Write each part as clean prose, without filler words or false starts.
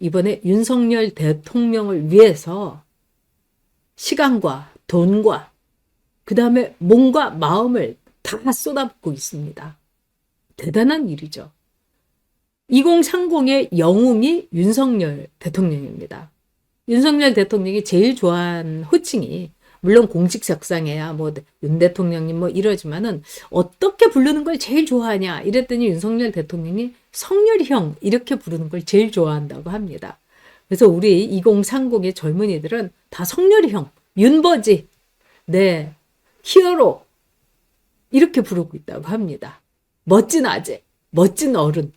이번에 윤석열 대통령을 위해서 시간과 돈과 그 다음에 몸과 마음을 다 쏟아붓고 있습니다. 대단한 일이죠. 2030의 영웅이 윤석열 대통령입니다. 윤석열 대통령이 제일 좋아하는 호칭이 물론 공식석상에야 뭐 윤 대통령님 뭐 이러지만은 어떻게 부르는 걸 제일 좋아하냐 이랬더니 윤석열 대통령이 성렬이 형 이렇게 부르는 걸 제일 좋아한다고 합니다. 그래서 우리 2030의 젊은이들은 다 성렬이 형, 윤버지, 네, 히어로 이렇게 부르고 있다고 합니다. 멋진 아재, 멋진 어른.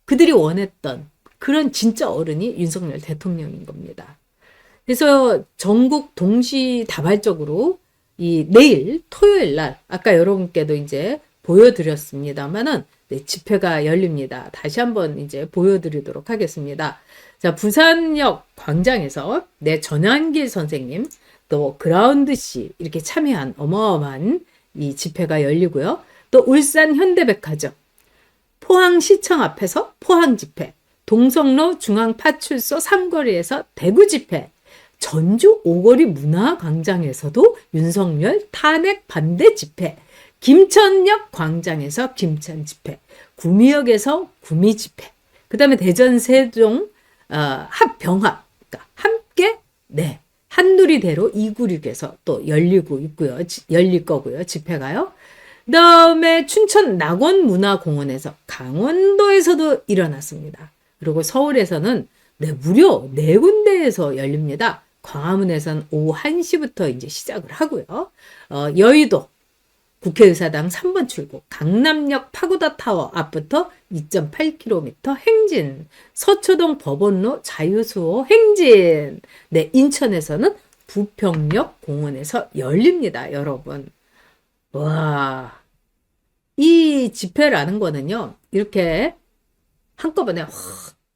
그들이 원했던 그런 진짜 어른이 윤석열 대통령인 겁니다. 그래서 전국 동시다발적으로 이 내일 토요일 날 아까 여러분께도 이제 보여드렸습니다만은 네, 집회가 열립니다. 다시 한번 이제 보여드리도록 하겠습니다. 자, 부산역 광장에서 네, 전환길 선생님 또 그라운드 씨 이렇게 참여한 어마어마한 이 집회가 열리고요. 또 울산 현대백화점, 포항시청 앞에서 포항 집회, 동성로 중앙파출소 3거리에서 대구 집회, 전주 오거리 문화광장에서도 윤석열 탄핵 반대 집회, 김천역 광장에서 김천 집회, 구미역에서 구미 집회, 그 다음에 대전 세종 합병합, 그러니까 함께 네 한누리대로 296에서 또 열리고 있고요. 열릴 거고요. 집회가요. 그 다음에 춘천 낙원문화공원에서 강원도에서도 일어났습니다. 그리고 서울에서는 네, 무려 4군데에서 열립니다. 광화문에서는 오후 1시부터 이제 시작을 하고요. 여의도 국회의사당 3번 출구, 강남역 파고다 타워 앞부터 2.8km 행진, 서초동 법원로 자유수호 행진, 네, 인천에서는 부평역 공원에서 열립니다, 여러분. 와, 이 집회라는 거는요, 이렇게 한꺼번에 확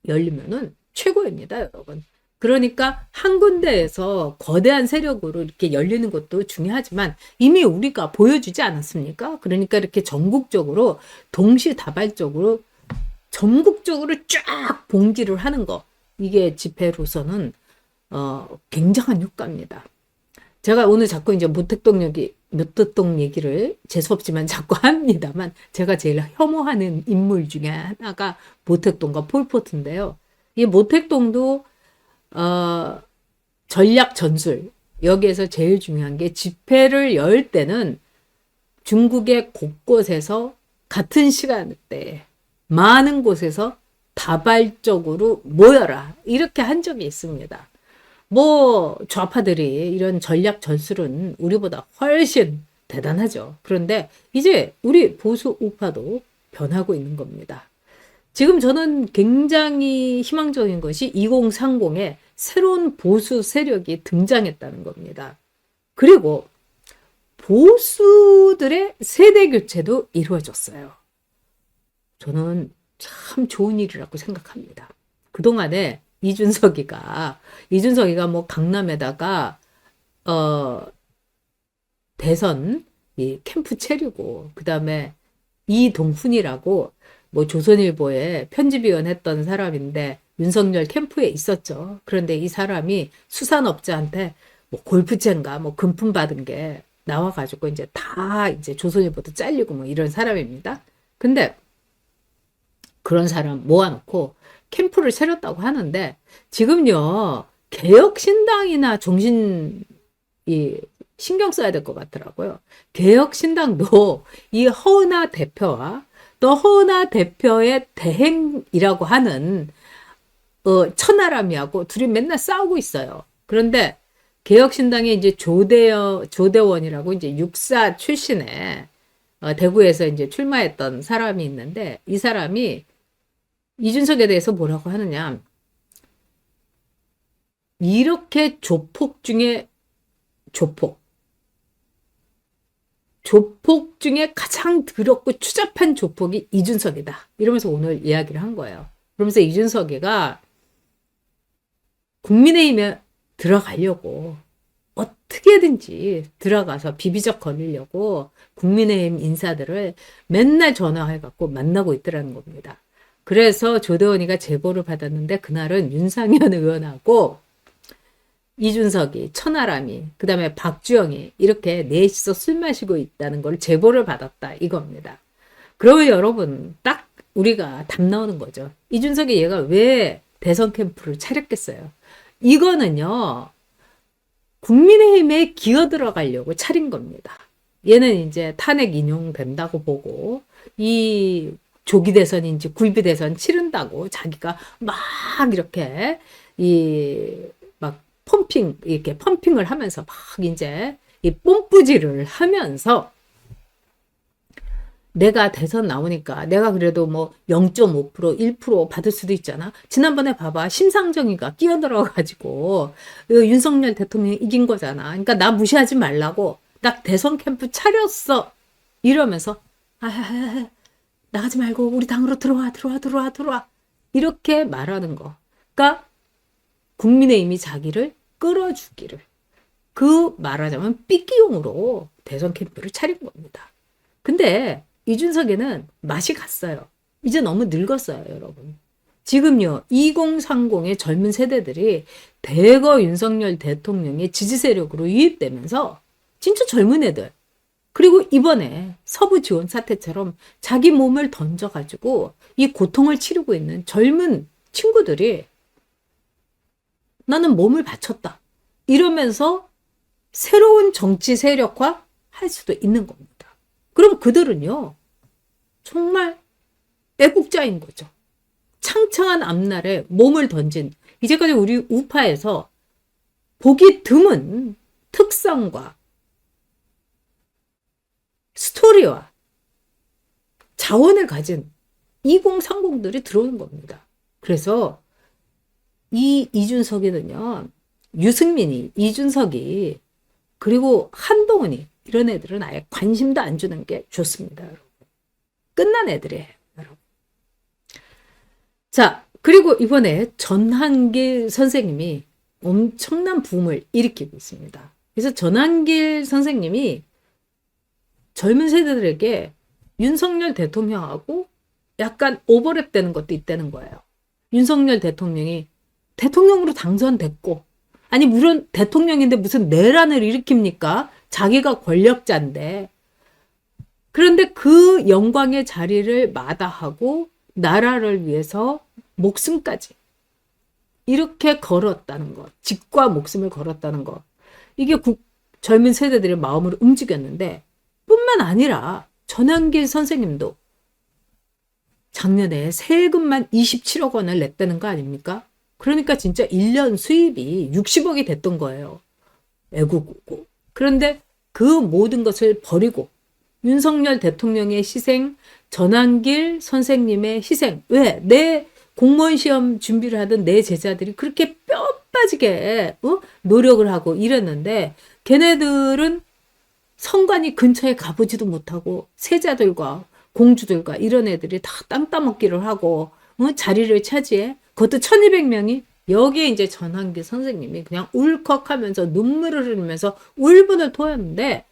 열리면은 최고입니다, 여러분. 그러니까 한 군데에서 거대한 세력으로 이렇게 열리는 것도 중요하지만 이미 우리가 보여주지 않았습니까? 그러니까 이렇게 전국적으로 동시다발적으로 전국적으로 쫙 봉기를 하는 거, 이게 집회로서는 굉장한 효과입니다. 제가 오늘 자꾸 이제 모택동 얘기를 재수없지만 자꾸 합니다만 제가 제일 혐오하는 인물 중에 하나가 모택동과 폴포트인데요. 이 모택동도 전략 전술, 여기에서 제일 중요한 게 집회를 열 때는 중국의 곳곳에서 같은 시간대 많은 곳에서 다발적으로 모여라 이렇게 한 적이 있습니다. 뭐 좌파들이 이런 전략 전술은 우리보다 훨씬 대단하죠. 그런데 이제 우리 보수 우파도 변하고 있는 겁니다. 지금 저는 굉장히 희망적인 것이 2030에 새로운 보수 세력이 등장했다는 겁니다. 그리고 보수들의 세대 교체도 이루어졌어요. 저는 참 좋은 일이라고 생각합니다. 그동안에 이준석이가 뭐 강남에다가 대선 이 캠프 차리고 그다음에 이동훈이라고 뭐 조선일보에 편집위원 했던 사람인데 윤석열 캠프에 있었죠. 그런데 이 사람이 수산업자한테 뭐 골프채인가 뭐 금품 받은 게 나와가지고 이제 다 이제 조선일보도 잘리고 뭐 이런 사람입니다. 근데 그런 사람 모아놓고 캠프를 차렸다고 하는데 지금요 개혁신당이나 신경 써야 될 것 같더라고요. 개혁신당도 이 허은하 대표와 또 허은하 대표의 대행이라고 하는 천하람이하고 둘이 맨날 싸우고 있어요. 그런데 개혁신당에 이제 조대원이라고 이제 육사 출신의 대구에서 이제 출마했던 사람이 있는데 이 사람이 이준석에 대해서 뭐라고 하느냐. 이렇게 조폭 중에 조폭 중에 가장 더럽고 추잡한 조폭이 이준석이다. 이러면서 오늘 이야기를 한 거예요. 그러면서 이준석이가 국민의힘에 들어가려고 어떻게든지 들어가서 비비적 거리려고 국민의힘 인사들을 맨날 전화해갖고 만나고 있더라는 겁니다. 그래서 조대원이가 제보를 받았는데 그날은 윤상현 의원하고 이준석이, 천하람이, 그 다음에 박주영이 이렇게 넷이서 술 마시고 있다는 걸 제보를 받았다 이겁니다. 그러면 여러분 딱 우리가 답 나오는 거죠. 이준석이 얘가 왜 대선 캠프를 차렸겠어요. 이거는요. 국민의힘에 기어 들어가려고 차린 겁니다. 얘는 이제 탄핵 인용된다고 보고 이 조기 대선인지 굴비 대선 치른다고 자기가 막 이렇게 막 이렇게 펌핑을 하면서 막 이제 이 뽐뿌질을 하면서 내가 대선 나오니까 내가 그래도 뭐 0.5%, 1% 받을 수도 있잖아. 지난번에 봐봐. 심상정이가 끼어들어가지고 윤석열 대통령이 이긴 거잖아. 그러니까 나 무시하지 말라고. 나 대선 캠프 차렸어. 이러면서 나가지 말고 우리 당으로 들어와. 이렇게 말하는 거. 그러니까 국민의힘이 자기를 끌어주기를. 그 말하자면 삐끼용으로 대선 캠프를 차린 겁니다. 근데 이준석에는 맛이 갔어요. 이제 너무 늙었어요, 여러분. 지금요, 2030의 젊은 세대들이 대거 윤석열 대통령의 지지 세력으로 유입되면서 진짜 젊은 애들, 그리고 이번에 서부 지원 사태처럼 자기 몸을 던져가지고 이 고통을 치르고 있는 젊은 친구들이 나는 몸을 바쳤다. 이러면서 새로운 정치 세력화 할 수도 있는 겁니다. 그럼 그들은요, 정말 애국자인 거죠. 창창한 앞날에 몸을 던진, 이제까지 우리 우파에서 보기 드문 특성과 스토리와 자원을 가진 2030들이 들어오는 겁니다. 그래서 이 이준석이는요, 유승민이, 이준석이, 그리고 한동훈이, 이런 애들은 아예 관심도 안 주는 게 좋습니다, 여러분. 끝난 애들이에요, 여러분. 자, 그리고 이번에 전한길 선생님이 엄청난 붐을 일으키고 있습니다. 그래서 전한길 선생님이 젊은 세대들에게 윤석열 대통령하고 약간 오버랩 되는 것도 있다는 거예요. 윤석열 대통령이 대통령으로 당선됐고, 아니 물론 대통령인데 무슨 내란을 일으킵니까? 자기가 권력자인데. 그런데 그 영광의 자리를 마다하고 나라를 위해서 목숨까지 이렇게 걸었다는 것, 직과 목숨을 걸었다는 것, 이게 젊은 세대들의 마음을 움직였는데, 뿐만 아니라 전한길 선생님도 작년에 세금만 27억 원을 냈다는 거 아닙니까? 그러니까 진짜 1년 수입이 60억이 됐던 거예요. 애국고. 그런데 그 모든 것을 버리고 윤석열 대통령의 희생, 전한길 선생님의 희생. 왜? 내 공무원 시험 준비를 하던 내 제자들이 그렇게 뼈 빠지게 노력을 하고 이랬는데, 걔네들은 성관이 근처에 가보지도 못하고 세자들과 공주들과 이런 애들이 다 땅 따먹기를 하고 자리를 차지해. 그것도 1200명이. 여기에 이제 전한길 선생님이 그냥 울컥하면서 눈물을 흘리면서 울분을 토했는데,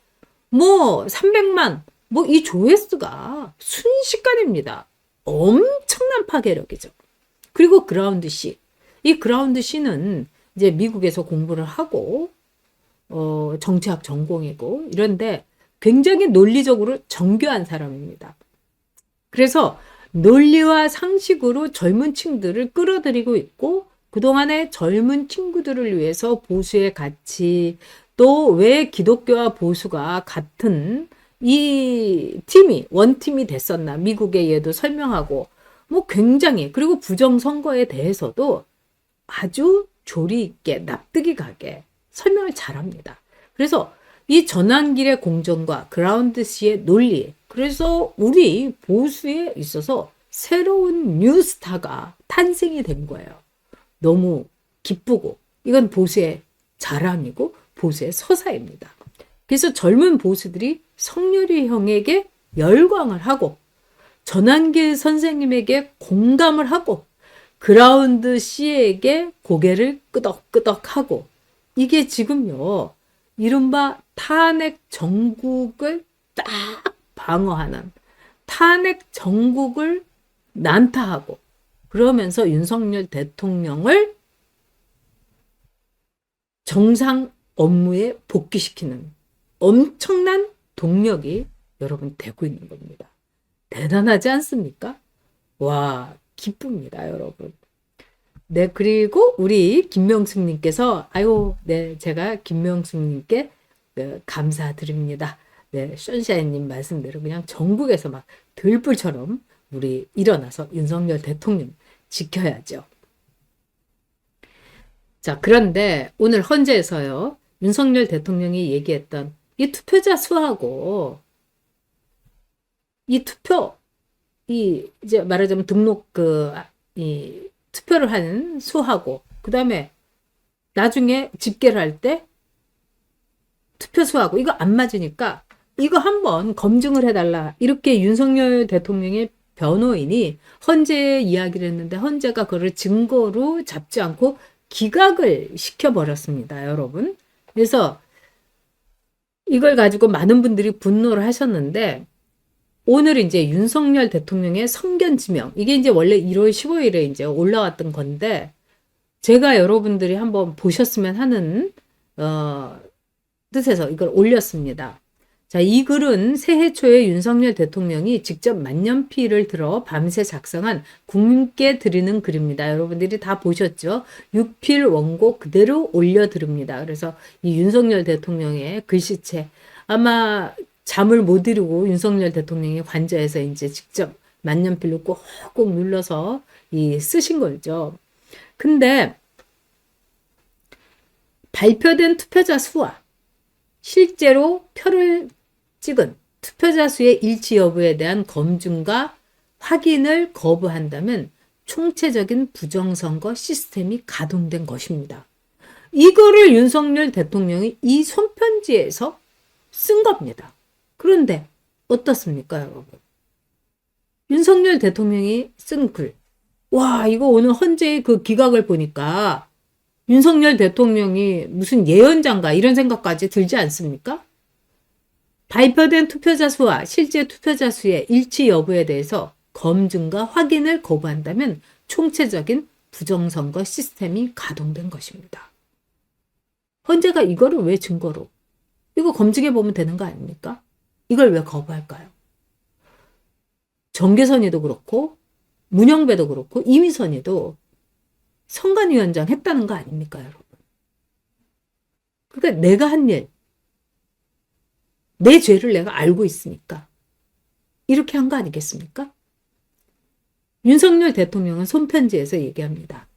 뭐 300만 뭐 이 조회수가 순식간입니다. 엄청난 파괴력이죠. 그리고 그라운드 C. 이 그라운드 C는 이제 미국에서 공부를 하고 정치학 전공이고 이런데 굉장히 논리적으로 정교한 사람입니다. 그래서 논리와 상식으로 젊은 층들을 끌어들이고 있고, 그동안의 젊은 친구들을 위해서 보수의 가치, 또 왜 기독교와 보수가 같은 이 팀이 원팀이 됐었나, 미국의 예도 설명하고, 뭐 굉장히, 그리고 부정선거에 대해서도 아주 조리 있게 납득이 가게 설명을 잘합니다. 그래서 이 전환길의 공정과 그라운드 C의 논리, 그래서 우리 보수에 있어서 새로운 뉴스타가 탄생이 된 거예요. 너무 기쁘고, 이건 보수의 자랑이고 보수의 서사입니다. 그래서 젊은 보수들이 성렬이 형에게 열광을 하고, 전한길 선생님에게 공감을 하고, 그라운드 C에게 고개를 끄덕끄덕하고, 이게 지금요, 이른바 탄핵 정국을 딱 방어하는, 탄핵 정국을 난타하고 그러면서 윤석열 대통령을 정상 업무에 복귀시키는 엄청난 동력이 여러분 되고 있는 겁니다. 대단하지 않습니까? 와, 기쁩니다, 여러분. 네, 그리고 우리 김명숙님께서, 아유, 네, 제가 김명숙님께 감사드립니다. 네, 션샤인님 말씀대로 그냥 전국에서 막 들불처럼 우리 일어나서 윤석열 대통령 지켜야죠. 자, 그런데 오늘 헌재에서요, 윤석열 대통령이 얘기했던 이 투표자 수하고 이 투표, 이제 말하자면 등록 이 투표를 하는 수하고, 그 다음에 나중에 집계를 할 때 투표 수하고 이거 안 맞으니까 이거 한번 검증을 해달라. 이렇게 윤석열 대통령의 변호인이 헌재에 이야기를 했는데 헌재가 그걸 증거로 잡지 않고 기각을 시켜버렸습니다, 여러분. 그래서 이걸 가지고 많은 분들이 분노를 하셨는데 오늘 이제 윤석열 대통령의 성견 지명, 이게 이제 원래 1월 15일에 이제 올라왔던 건데 제가 여러분들이 한번 보셨으면 하는 뜻에서 이걸 올렸습니다. 자, 이 글은 새해 초에 윤석열 대통령이 직접 만년필을 들어 밤새 작성한 국민께 드리는 글입니다. 여러분들이 다 보셨죠? 6필 원고 그대로 올려드립니다. 그래서 이 윤석열 대통령의 글씨체, 아마 잠을 못 이루고 윤석열 대통령이 관저에서 이제 직접 만년필로 꼭꼭 눌러서 쓰신 거죠. 근데 발표된 투표자 수와 실제로 표를 찍은 투표자 수의 일치 여부에 대한 검증과 확인을 거부한다면 총체적인 부정선거 시스템이 가동된 것입니다. 이거를 윤석열 대통령이 이 손편지에서 쓴 겁니다. 그런데 어떻습니까, 여러분? 윤석열 대통령이 쓴 글. 와, 이거 오늘 헌재의 그 기각을 보니까 윤석열 대통령이 무슨 예언자인가 이런 생각까지 들지 않습니까? 발표된 투표자 수와 실제 투표자 수의 일치 여부에 대해서 검증과 확인을 거부한다면 총체적인 부정선거 시스템이 가동된 것입니다. 헌재가 이거를 왜 증거로? 이거 검증해 보면 되는 거 아닙니까? 이걸 왜 거부할까요? 정계선이도 그렇고 문영배도 그렇고 이미선이도 선관위원장 했다는 거 아닙니까, 여러분? 그러니까 내가 한 일, 내 죄를 내가 알고 있으니까 이렇게 한 거 아니겠습니까? 윤석열 대통령은 손편지에서 얘기합니다.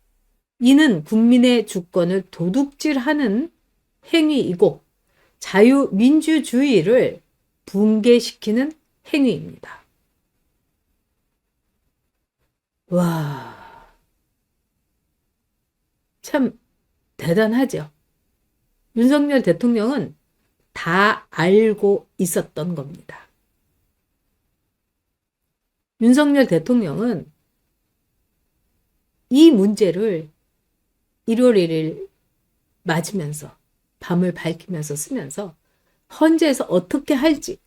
이는 국민의 주권을 도둑질하는 행위이고 자유민주주의를 붕괴시키는 행위입니다. 와, 참 대단하죠. 윤석열 대통령은 다 알고 있었던 겁니다. 윤석열 대통령은 이 문제를 1월 1일 맞으면서 밤을 밝히면서 쓰면서 헌재에서 어떻게 할지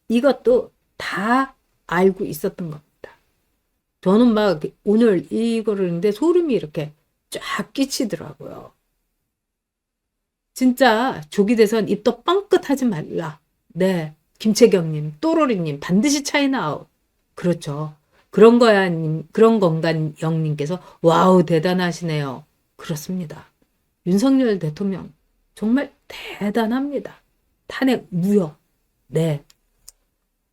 이것도 다 알고 있었던 겁니다. 저는 막 오늘 이거를 했는데 소름이 이렇게 쫙 끼치더라고요. 진짜 조기 대선 입도 뻥끗 하지 말라. 네, 김채경님, 또로리님 반드시 차이나 아웃. 그렇죠. 그런 거야, 그런 건가 영님께서 와우 대단하시네요. 그렇습니다. 윤석열 대통령 정말 대단합니다. 탄핵 무효. 네.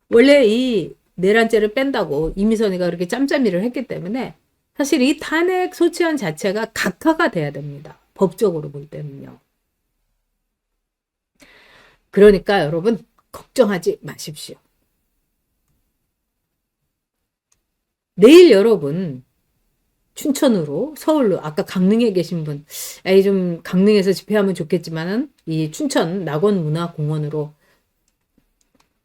원래 이 내란죄를 뺀다고 이미선이가 그렇게 짬짬이를 했기 때문에 사실 이 탄핵 소추안 자체가 각하가 돼야 됩니다. 법적으로 볼 때는요. 그러니까 여러분 걱정하지 마십시오. 내일 여러분 춘천으로 서울로 아까 강릉에 계신 분 좀 강릉에서 집회하면 좋겠지만은 이 춘천 낙원문화공원으로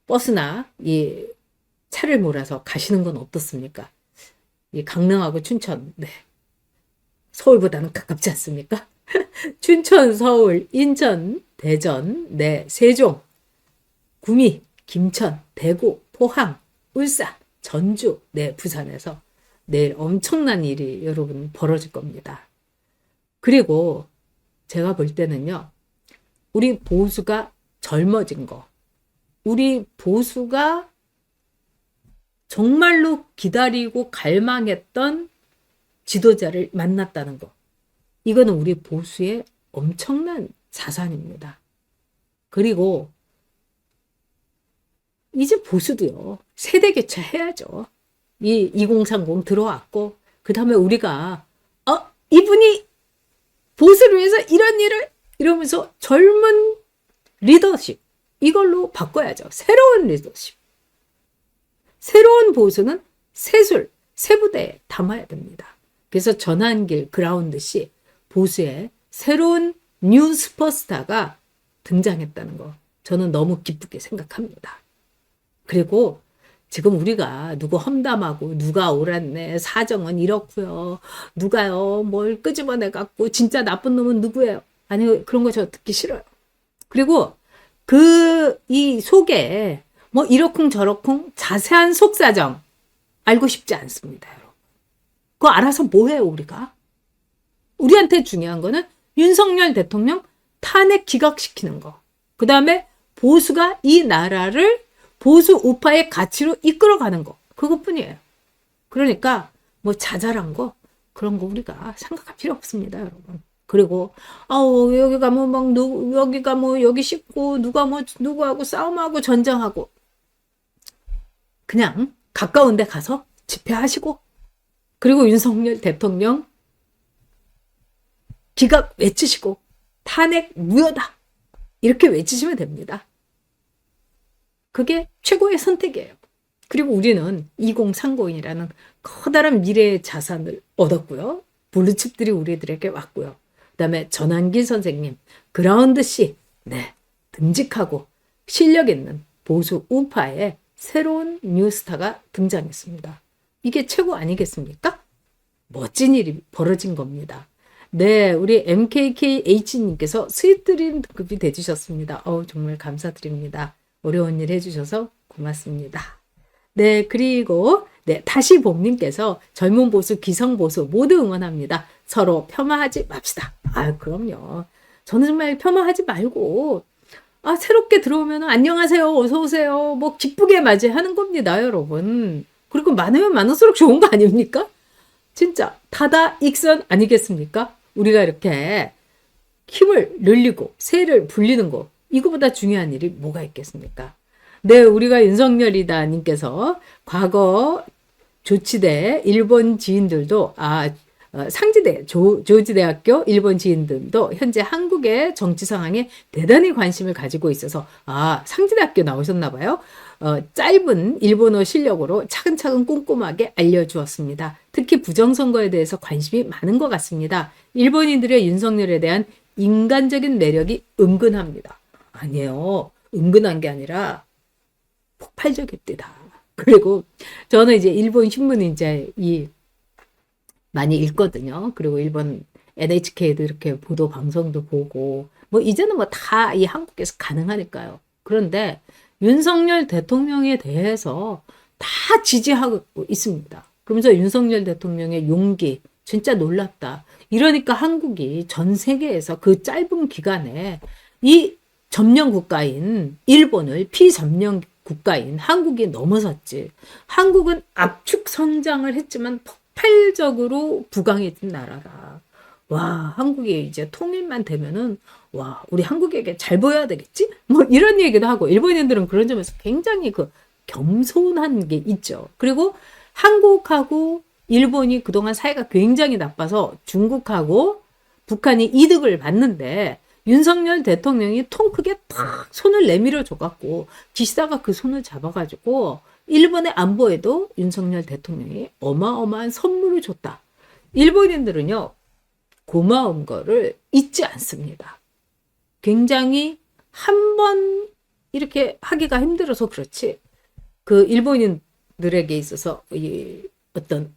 버스나 이 차를 몰아서 가시는 건 어떻습니까? 이 강릉하고 춘천 네. 서울보다는 가깝지 않습니까? 춘천, 서울, 인천, 대전, 네, 세종, 구미, 김천, 대구, 포항, 울산, 전주, 네, 부산에서 내일 엄청난 일이 여러분 벌어질 겁니다. 그리고 제가 볼 때는요, 우리 보수가 젊어진 거, 우리 보수가 정말로 기다리고 갈망했던 지도자를 만났다는 거, 이거는 우리 보수의 엄청난 자산입니다. 그리고 이제 보수도요, 세대 교체해야죠. 이 2030 들어왔고, 그 다음에 우리가 이분이 보수를 위해서 이런 일을 이러면서 젊은 리더십, 이걸로 바꿔야죠. 새로운 리더십. 새로운 보수는 새술, 새부대에 담아야 됩니다. 그래서 전환길 그라운드시 보수의 새로운 뉴 슈퍼스타가 등장했다는 거, 저는 너무 기쁘게 생각합니다. 그리고 지금 우리가 누구 험담하고 누가 옳았네, 사정은 이렇고요, 누가요 뭘 끄집어내 갖고 진짜 나쁜 놈은 누구예요, 아니 그런 거 저 듣기 싫어요. 그리고 이 속에 뭐 이러쿵 저러쿵 자세한 속사정 알고 싶지 않습니다, 여러분. 그거 알아서 뭐해요 우리가? 우리한테 중요한 거는 윤석열 대통령 탄핵 기각시키는 거, 그 다음에 보수가 이 나라를 보수 우파의 가치로 이끌어가는 거, 그것뿐이에요. 그러니까 뭐 자잘한 거 그런 거 우리가 생각할 필요 없습니다, 여러분. 그리고 여기 가면 막 여기가 뭐 여기 씻고 누가 뭐 누구하고 싸움하고 전쟁하고, 그냥 가까운 데 가서 집회하시고, 그리고 윤석열 대통령 기각 외치시고 탄핵 무효다 이렇게 외치시면 됩니다. 그게 최고의 선택이에요. 그리고 우리는 2030이라는 커다란 미래의 자산을 얻었고요. 블루칩들이 우리들에게 왔고요. 그 다음에 전환길 선생님, 그라운드 씨, 듬직하고 실력 있는 보수 우파의 새로운 뉴스타가 등장했습니다. 이게 최고 아니겠습니까? 멋진 일이 벌어진 겁니다. 네, 우리 MKKH님께서 스윗드림 등급이 돼주셨습니다. 정말 감사드립니다. 어려운 일 해주셔서 고맙습니다. 네, 그리고 다시 봄님께서 젊은 보수, 기성 보수 모두 응원합니다. 서로 폄하하지 맙시다. 그럼요. 저는 정말 폄하하지 말고 새롭게 들어오면 안녕하세요, 어서 오세요, 뭐 기쁘게 맞이하는 겁니다, 여러분. 그리고 많으면 많을수록 좋은 거 아닙니까? 진짜 다다익선 아니겠습니까? 우리가 이렇게 힘을 늘리고 세를 불리는 거, 이거보다 중요한 일이 뭐가 있겠습니까? 네, 우리가 윤석열이다 님께서 과거 조치대 일본 지인들도 상지대 조지대학교 일본 지인들도 현재 한국의 정치 상황에 대단히 관심을 가지고 있어서 상지대학교 나오셨나 봐요. 짧은 일본어 실력으로 차근차근 꼼꼼하게 알려주었습니다. 특히 부정선거에 대해서 관심이 많은 것 같습니다. 일본인들의 윤석열에 대한 인간적인 매력이 은근합니다. 아니에요. 은근한 게 아니라 폭발적입니다. 그리고 저는 이제 일본 신문 이제 많이 읽거든요. 그리고 일본 NHK도 이렇게 보도 방송도 보고, 뭐 이제는 뭐 다 이 한국에서 가능하니까요. 그런데 윤석열 대통령에 대해서 다 지지하고 있습니다. 그러면서 윤석열 대통령의 용기 진짜 놀랍다. 이러니까 한국이 전 세계에서 그 짧은 기간에 이 점령 국가인 일본을 피점령 국가인 한국이 넘어섰지. 한국은 압축 성장을 했지만 폭발적으로 부강해진 나라라. 와, 한국이 이제 통일만 되면은 우리 한국에게 잘 보여야 되겠지? 뭐 이런 얘기도 하고, 일본인들은 그런 점에서 굉장히 겸손한 게 있죠. 그리고 한국하고 일본이 그동안 사이가 굉장히 나빠서 중국하고 북한이 이득을 봤는데, 윤석열 대통령이 통 크게 탁 손을 내밀어 줘갖고 기시다가 그 손을 잡아가지고 일본의 안보에도 윤석열 대통령이 어마어마한 선물을 줬다. 일본인들은요, 고마운 거를 잊지 않습니다. 굉장히 한 번 이렇게 하기가 힘들어서 그렇지, 그 일본인들에게 있어서 어떤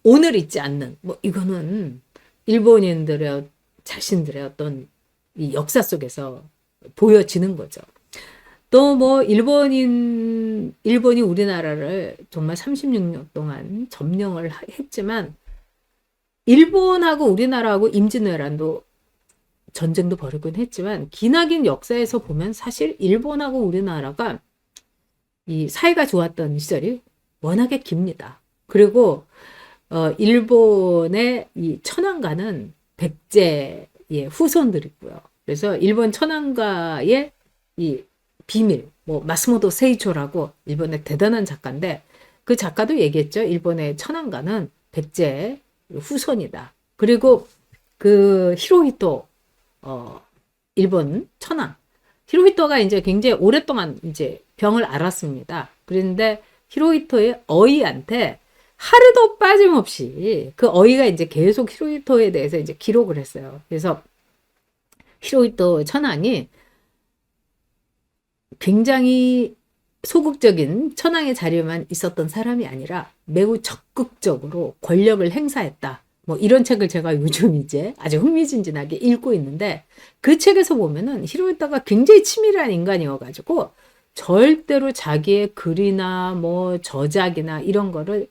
오늘 잊지 않는, 뭐 이거는 일본인들의 자신들의 어떤 이 역사 속에서 보여지는 거죠. 또 뭐 일본이 우리나라를 정말 36년 동안 점령을 했지만 일본하고 우리나라하고 임진왜란도 전쟁도 벌이곤 했지만 기나긴 역사에서 보면 사실 일본하고 우리나라가 이 사이가 좋았던 시절이 워낙에 깁니다. 그리고 일본의 이 천황가는 백제의 후손들이고요. 그래서 일본 천황가의 이 비밀, 뭐 마스모토 세이초라고 일본의 대단한 작가인데 그 작가도 얘기했죠. 일본의 천황가는 백제의 후손이다. 그리고 그 히로히토 일본 천황 히로히토가 이제 굉장히 오랫동안 이제 병을 앓았습니다. 그런데 히로히토의 어이한테 하루도 빠짐없이 그 어이가 이제 계속 히로히토에 대해서 이제 기록을 했어요. 그래서 히로히토 천황이 굉장히 소극적인 천황의 자리에만 있었던 사람이 아니라 매우 적극적으로 권력을 행사했다. 뭐 이런 책을 제가 요즘 이제 아주 흥미진진하게 읽고 있는데 그 책에서 보면은 히로히토가 굉장히 치밀한 인간이어가지고 절대로 자기의 글이나 뭐 저작이나 이런 거를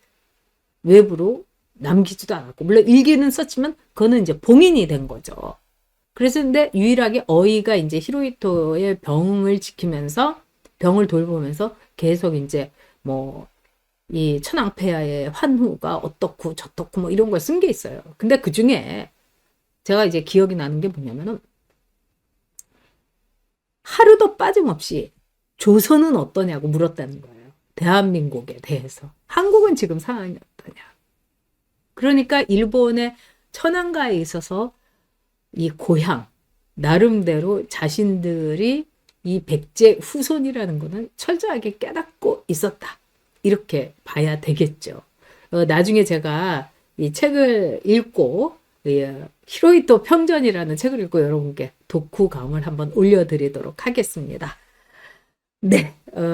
외부로 남기지도 않았고 물론 일기는 썼지만 그거는 이제 봉인이 된 거죠. 그래서 근데 유일하게 어이가 이제 히로히토의 병을 지키면서 병을 돌보면서 계속 이제 뭐 이 천황폐하의 환후가 어떻고 저떻고 뭐 이런 걸 쓴 게 있어요. 근데 그 중에 제가 이제 기억이 나는 게 뭐냐면은 하루도 빠짐없이 조선은 어떠냐고 물었다는 거예요. 대한민국에 대해서. 한국은 지금 상황이 어떠냐. 그러니까 일본의 천황가에 있어서 이 고향, 나름대로 자신들이 이 백제 후손이라는 거는 철저하게 깨닫고 있었다. 이렇게 봐야 되겠죠. 나중에 제가 이 책을 읽고 히로히토 평전이라는 책을 읽고 여러분께 독후감을 한번 올려드리도록 하겠습니다. 네,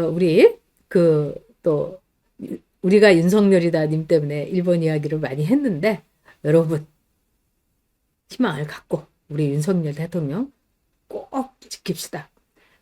우리 또 우리가 윤석열이다 님 때문에 일본 이야기를 많이 했는데 여러분 희망을 갖고 우리 윤석열 대통령 꼭 지킵시다.